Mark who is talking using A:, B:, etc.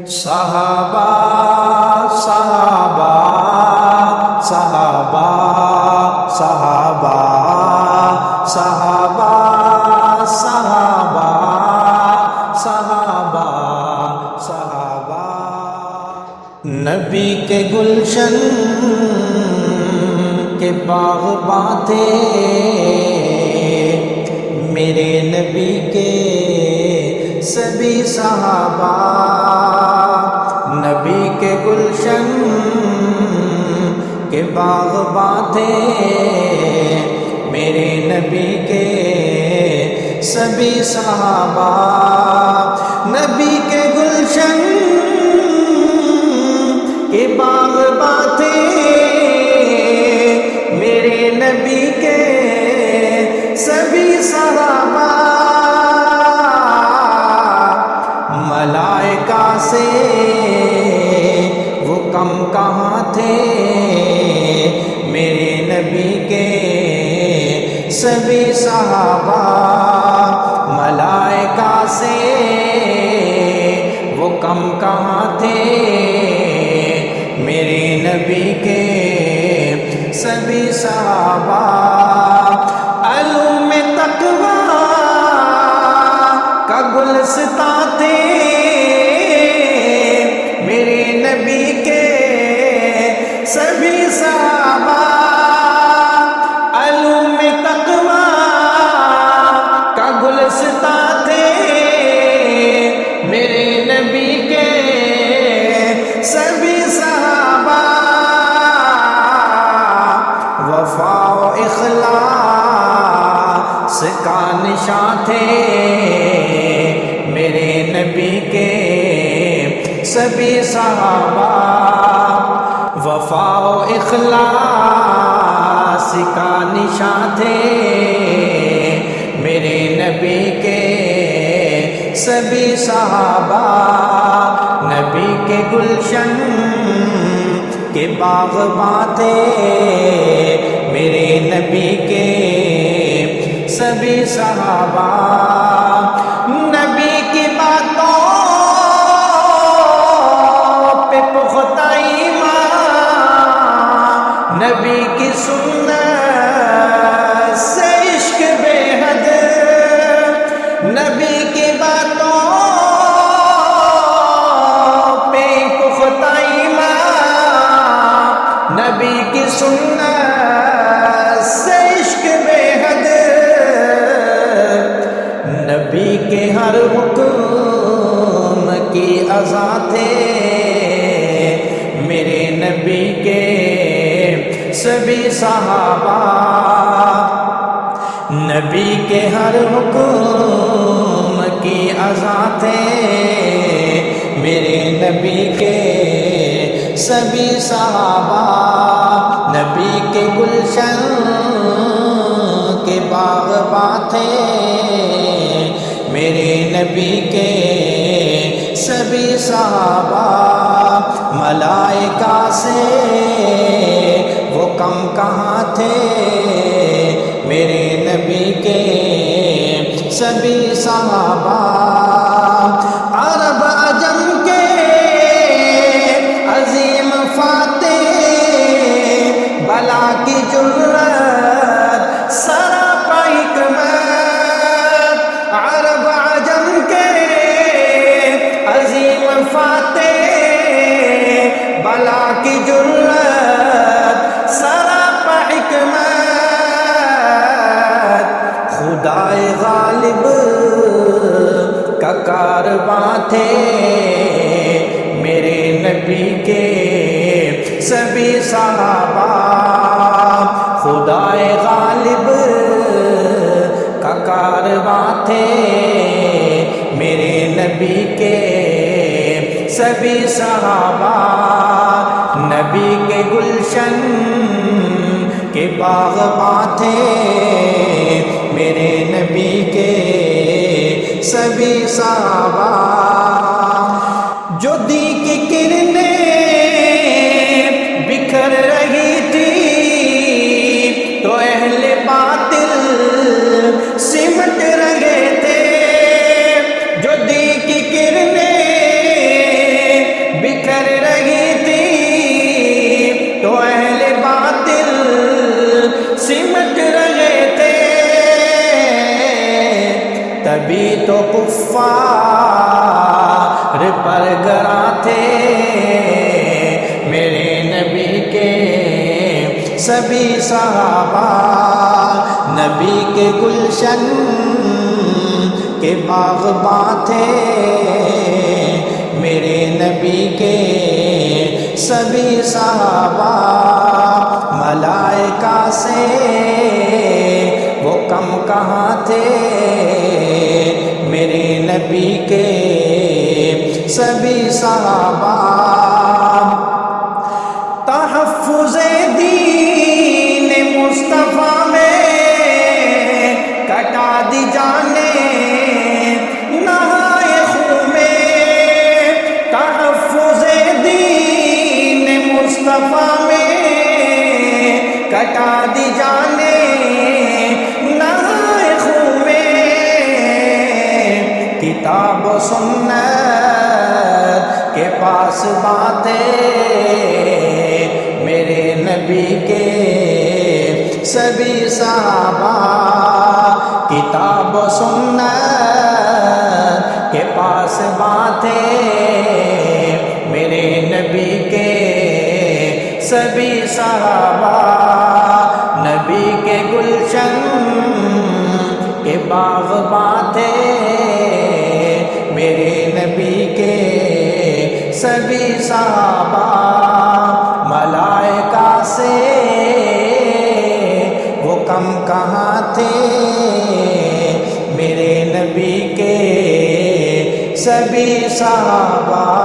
A: صحابہ صحابہ صحابہ صحابہ صحابہ صحابہ صحابہ صحابہ نبی کے گلشن کے باغباں تھے میرے نبی کے سبھی صحابہ نبی کے گلشن کے باغباں تھے میرے نبی کے سبھی صحابہ نبی کے گلشن کے باغباں تھے میرے نبی کے سبھی صحابہ ملائکہ سے وہ کم کہاں تھے میرے نبی کے سبھی صحابہ ملائکہ سے وہ کم کہاں تھے میرے نبی کے سبھی صحابہ علوم تقویٰ کا گلستاں تھے میرے نبی کے سبھی صحابہ علوم تقویٰ کا گلستاں تھے میرے نبی کے سبھی صحابہ وفا و اخلاص کا نشان تھے میرے نبی کے سبھی صحابہ وفا و اخلاص کا نشان تھے میرے نبی کے سبھی صحابہ نبی کے گلشن کے باغباں تھے میرے نبی کے سبھی صحابہ نبی کی باتوں پہ پختہ ایمان نبی کی سنت سے عشق بے حد نبی کی باتوں پہ پختہ ایمان نبی کی سنت سے عشق بے حد نبی کے ہر حکم کی اذا تھے میرے نبی کے سبھی صحابہ نبی کے ہر حکم کی اذا تھے میرے نبی کے سبھی صحابہ نبی کے گلشن کے باغباں تھے میرے نبی کے سبھی صحابہ ملائکہ سے وہ کم کہاں تھے میرے نبی کے سبھی صحابہ عرب عجم کے عظیم فاتح بلا کی جرت سراپا حکمت عرب عجم کے عظیم فاتح بلا کی جرت سراپا حکمت خدائے غالب کا کارواں تھے میرے نبی کے سبھی صحابہ خدائے غالب کا کارواں تھے میرے نبی کے سبھی صحابہ نبی کے گلشن کے باغباں تھے میرے نبی کے سبھی صحابہ جو دی کی کرنیں بکھر رہی تھی تو اہل باطل سمٹ رہے تھے جو دی کی کرنیں پر گراں تھے میرے نبی کے سبھی صحابہ، نبی کے گلشن کے باغباں تھے میرے نبی کے سبھی صحابہ، ملائکہ سے وہ کم کہاں تھے میرے نبی کے سبھی صحابہ، تحفظ دین مصطفیٰ میں کٹا دی جانے نہائے خون میں، تحفظ دین مصطفیٰ میں کٹا دی جانے نہائے خون میں، کتاب و سنت کے پاس باتیں میرے نبی کے سبھی صحابہ، کتاب و سنت کے پاس باتیں میرے نبی کے سبھی صحابہ، نبی کے گلشن کے باغباں تھے میرے نبی کے سبھی صحابہ، ملائکہ سے وہ کم کہاں تھے میرے نبی کے سبھی صحابہ۔